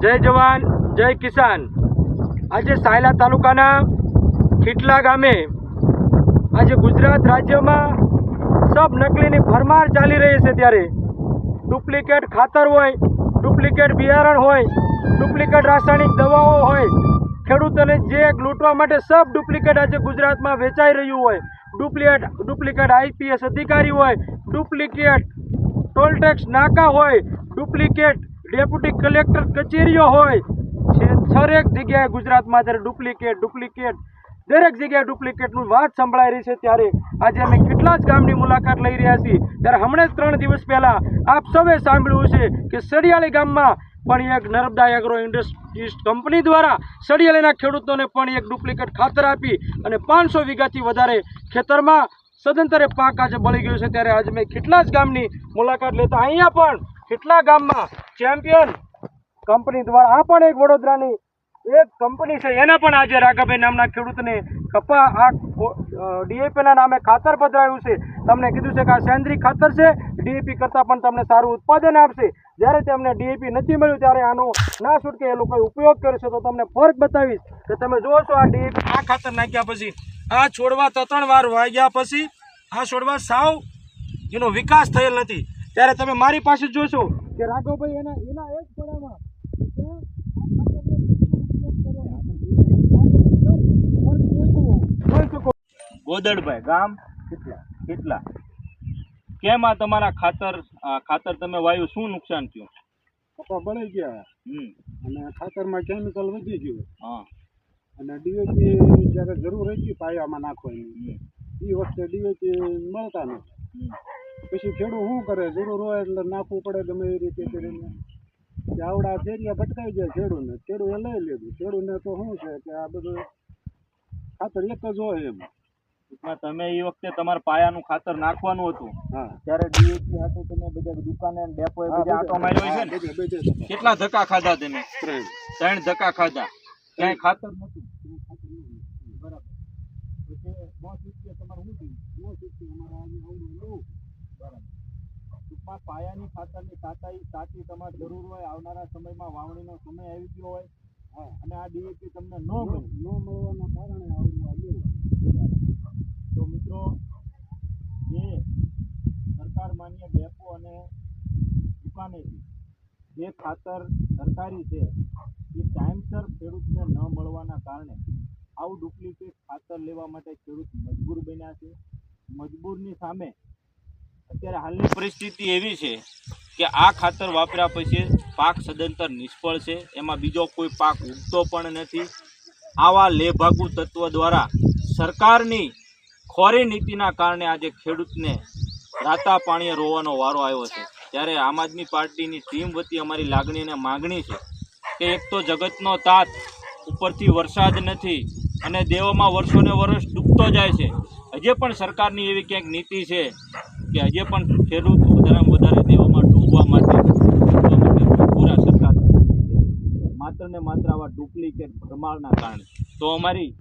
જય જવાન જય કિસાન। આજે સાયલા તાલુકાના ખીટલા ગામે આજે ગુજરાત રાજ્યમાં સબ નકલીની ભરમાર ચાલી રહી છે, ત્યારે ડુપ્લિકેટ ખાતર હોય, ડુપ્લિકેટ બિયારણ હોય, ડુપ્લિકેટ રાસાયણિક દવાઓ હોય, ખેડૂતોને જે લૂંટવા માટે સબ ડુપ્લિકેટ આજે ગુજરાતમાં વેચાઈ રહ્યું હોય, ડુપ્લિકેટ આઈપીએસ અધિકારી હોય, ડુપ્લિકેટ ટોલ ટેક્સ નાકા હોય, ડુપ્લિકેટ ડેપ્યુટી કલેક્ટર કચેરીઓ હોય, દરેક જગ્યાએ ગુજરાતમાં અત્યારે ડુપ્લિકેટ દરેક જગ્યાએ ડુપ્લિકેટનું વાત સંભળાઈ રહી છે। ત્યારે આજે અમે કેટલા જ ગામની મુલાકાત લઈ રહ્યા છીએ। ત્યારે હમણાં જ 3 દિવસ પહેલાં આપ સૌએ સાંભળ્યું છે કે સડિયાળી ગામમાં પણ એક નર્મદા એગ્રો ઇન્ડસ્ટ્રીઝ કંપની દ્વારા સડિયાળીના ખેડૂતોને પણ એક ડુપ્લિકેટ ખાતર આપી અને 500 વીઘાથી વધારે ખેતરમાં સદંતરે પાક આજે બળી ગયો છે। ત્યારે આજે મેં કેટલા જ ગામની મુલાકાત લેતા અહીંયા પણ કેટલા ગામમાં ચેમ્પિયન કંપની દ્વારા આ પણ એક વડોદરાની એક કંપની છે, એના પણ આજે રાઘાભાઈ નામના ખેડૂતને ડીએપીના નામે ખાતર પધરાવ્યું છે। તમને કીધું છે કે આ સેન્દ્રિય ખાતર છે, ડીએપી કરતાં પણ તમને સારું ઉત્પાદન આપશે। જ્યારે તેમને ડીએપી નથી મળ્યું ત્યારે આનો ના છૂટકે એ લોકોએ ઉપયોગ કર્યો છે, તો તમને ફરક બતાવીશ કે તમે જુઓ છો આ ડીએપી આ ખાતર નાખ્યા પછી આ છોડવા 3 વાર વાગ્યા પછી આ છોડવા સાવ એનો વિકાસ થયેલ નથી। ત્યારે તમે મારી પાસે જોશો કે રાઘવભાઈ એના એક પડામાં ગોદડભાઈ ગામ કેટલા કેમ આ તમારા ખાતર તમે વાયુ શું નુકસાન થયું? કપા બળી ગયા અને ખાતરમાં કેમિકલ વધી ગયું। હા, અને ડીએપી જ્યારે જરૂર હતી પાયામાં નાખવાની એ વખતે ડીએપી મળતા નથી। પછી ખેડૂત શું કરે, જરૂર હોય એટલે નાખવું પડે ગમે એ રીતે કરીને। આવડા ફેરિયા ભટકાઈ જાય ખેડૂતને, ખેડૂએ લઈ લીધું। ખેડૂતને તો શું છે કે આ બધું ખાતર એક જ હોય એમ। તમે એ વખતે તમારા પાયાનું ખાતર નાખવાનું હતું, હા, ત્યારે ડીએપી હતું તમે બધા દુકાને ડેપોએ બધા આંટો માર્યો છે ને? કેટલા ધક્કા ખાધા તમે? 3 ધક્કા ખાધા, ક્યાંય ખાતર નતું? બરાબર, ટૂંકમાં પાયાની ખાતરની સાચી તમારે જરૂર હોય, આવનારા સમયમાં વાવણીનો સમય આવી ગયો હોય અને આ ડીએપી તમને ન મળવાના કારણે આવવું આવ્યું। તો મિત્રો, જે સરકાર માન્ય ડેપો અને દુકાનેથી જે ખાતર સરકારી છે એ ટાઈમસર ખેડૂતને ન મળવાના કારણે આવું ડુપ્લિકેટ ખાતર લેવા માટે ખેડૂત મજબૂર બન્યા છે। મજબૂરની સામે અત્યારે હાલની પરિસ્થિતિ એવી છે કે આ ખાતર વાપર્યા પછી પાક સદંતર નિષ્ફળ છે, એમાં બીજો કોઈ પાક ઉગતો પણ નથી। આવા લેભાગુ તત્વ દ્વારા સરકારની ખોરી નીતિના કારણે આજે ખેડૂતને રાતા પાણીએ રોવાનો વારો આવ્યો છે। ત્યારે આમ આદમી પાર્ટીની ટીમ વતી અમારી લાગણી અને માગણી છે કે એક તો જગતનો તાત, ઉપરથી વરસાદ નથી અને દેવોમાં વર્ષોને વર્ષ ડૂબતો જાય છે। હજે પણ સરકારની એવી ક્યાંક નીતિ છે કે હજે પણ ખેડૂત વધારેમાં વધારે દેવોમાં ડૂબવા માટે પૂરા સરકાર માત્ર ને માત્ર આવા ડુપ્લિકેટ ભરમારના કારણે। તો અમારી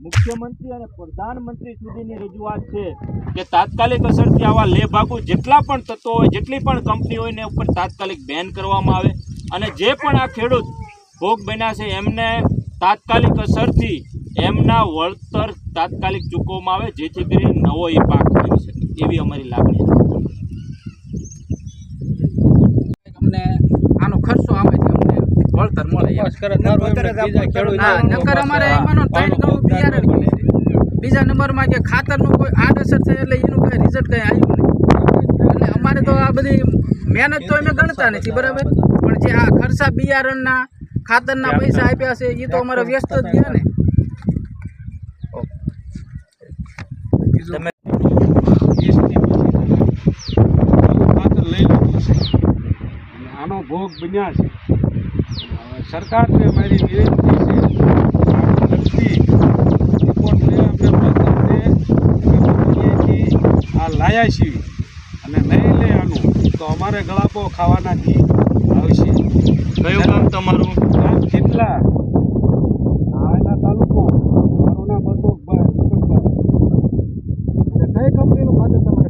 મુખ્યમંત્રી અને પ્રધાનમંત્રી સુધીની રજૂઆત છે કે તાત્કાલિક અસરથી આવા લેભાગુ જેટલા પણ તત્વો હોય, જેટલી પણ કંપની હોય ને ઉપર તાત્કાલિક બેન કરવામાં આવે અને જે પણ આ ખેડૂત ભોગ બન્યા છે એમને તાત્કાલિક અસરથી એમના વળતર તાત્કાલિક ચૂકવવામાં આવે, જેથી કરીને નવો એ પાક થઈ શકે, એવી અમારી લાગણી છે। અમને આનો ખર્ચો આમાંથી અમને વળતર મળે, નકર અમારે એમાંનો 3 ગણું બિયારણ ગયું છે। બીજા નંબરમાં કે ખાતરનું કોઈ આડઅસર થાય એટલે એનું કોઈ રિઝલ્ટ કંઈ આવ્યું નહીં, એટલે અમારે તો આ બધી મહેનત તો અમે ગણતા નથી, બરાબર, પણ જે આ ખર્ચા બિયારણના ખાતરના પૈસા આપ્યા છે એ તો અમારે વ્યસ્ત જ ગયા ને। ખાતર લઈ લીધું છે અને આનો ભોગ બન્યા છે। સરકારને અમારી વિનંતી છે રિપોર્ટને આ લાયા છીએ અને નહીં લે આનું તો અમારે ગળાપો ખાવાનાથી આવશે। કયું કામ તમારું? ગામ કેટલા આના તાલુકો, મારું નામ અશોકભાઈ અને કઈ કંપનીનું ખાતર તમારે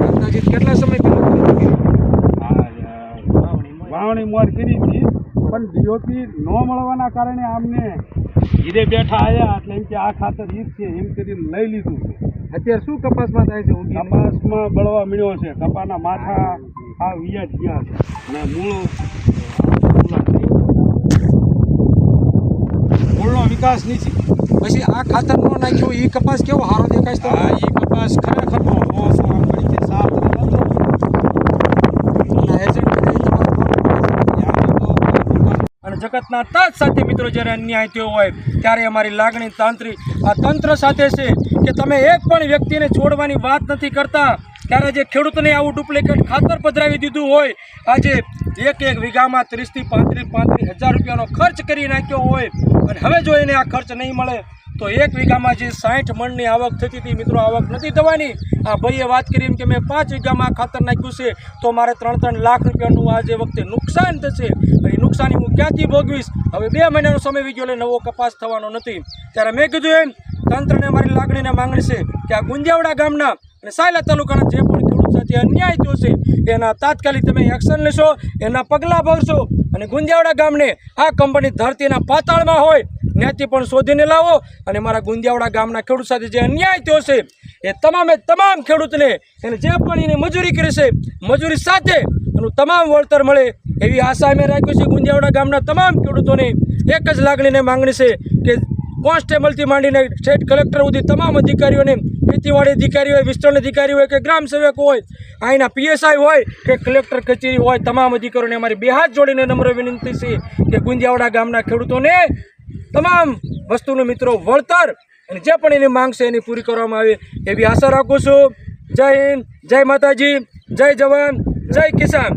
અંદાજિત કેટલા સમય પહેલા? રજૂઆત કરી હતી પણ ડીઓપી ન મળવાના કારણે આમને ઘીરે બેઠા આવ્યા એટલે એમ કે આ ખાતર ઈ જ છે એમ કરીને લઈ લીધું છે. અત્યારે શું કપાસમાં થાય છે ઊંઘી? કપાસમાં બળવા મળ્યો છે, કપાના માથા આ વિયા જ ગયા છે અને મૂળનો વિકાસ નથી. પછી આ ખાતર નો નાખ્યું એ કપાસ કેવો સારો દેખાય છે? આ એ કપાસ ખરેખર સાફ અને જગતના તાજ સાથે મિત્રો જ્યારે અન્યાય થયો હોય ત્યારે અમારી લાગણી આ તંત્ર સાથે છે કે તમે એક પણ વ્યક્તિને છોડવાની વાત નથી કરતા. ત્યારે જે ખેડૂતને આવું ડુપ્લિકેટ ખાતર પધરાવી દીધું હોય, આજે એક વીઘામાં 30 થી 35 હજાર રૂપિયાનો ખર્ચ કરી નાખ્યો હોય અને હવે જો એને આ ખર્ચ નહીં મળે તો એક વીઘામાં જે 60 મણની આવક થતી હતી મિત્રો, આવક નથી થવાની. આ ભાઈએ વાત કરી એમ કે મેં 5 વીઘામાં ખાતર નાખ્યું છે તો મારે 3 લાખ રૂપિયાનું આજે વખતે નુકસાન થશે અને નુકસાની હું ક્યાંથી ભોગવીશ? હવે 2 મહિનાનો સમય વી ગયો એટલે નવો કપાસ થવાનો નથી. ત્યારે મેં કીધું એમ તંત્રને મારી લાગણીને માંગણી છે કે આ ગુંજાવડા ગામના અને સાયલા તાલુકાના જે પણ ખેડૂત સાથે અન્યાય થયો છે એના તાત્કાલિક તમે એક્શન લેશો, એના પગલાં ભરશો અને ગુંજાવડા ગામને આ કંપની ધરતીના પાતાળમાં હોય ત્યાંથી પણ શોધીને લાવો અને મારા ગુંજાવડા ગામના ખેડૂત સાથે જે અન્યાય થયો છે એ તમામ ખેડૂતને એને જે પણ એને મજૂરી કરી છે મજૂરી સાથે એનું તમામ વળતર મળે એવી આશા અમે રાખ્યું છે. ગુંજાવડા ગામના તમામ ખેડૂતોને એક જ લાગણીને માંગણી છે કે કોન્સ્ટેબલથી માંડીને સ્ટેટ કલેક્ટર સુધી તમામ અધિકારીઓને, ખેતીવાડી અધિકારી હોય, વિસ્તરણ અધિકારી હોય કે ગ્રામ સેવક હોય, અહીંના પીએસઆઈ હોય કે કલેક્ટર કચેરી હોય, તમામ અધિકારીઓને અમારી બે હાથ જોડીને નમ્ર વિનંતી છે કે ગુંજાવડા ગામના ખેડૂતોને તમામ વસ્તુનું મિત્રો વળતર અને જે પણ એની માંગ છે એની પૂરી કરવામાં આવે એવી આશા રાખું છું. જય હિન્દ, જય માતાજી, જય જવાન, જય કિસાન.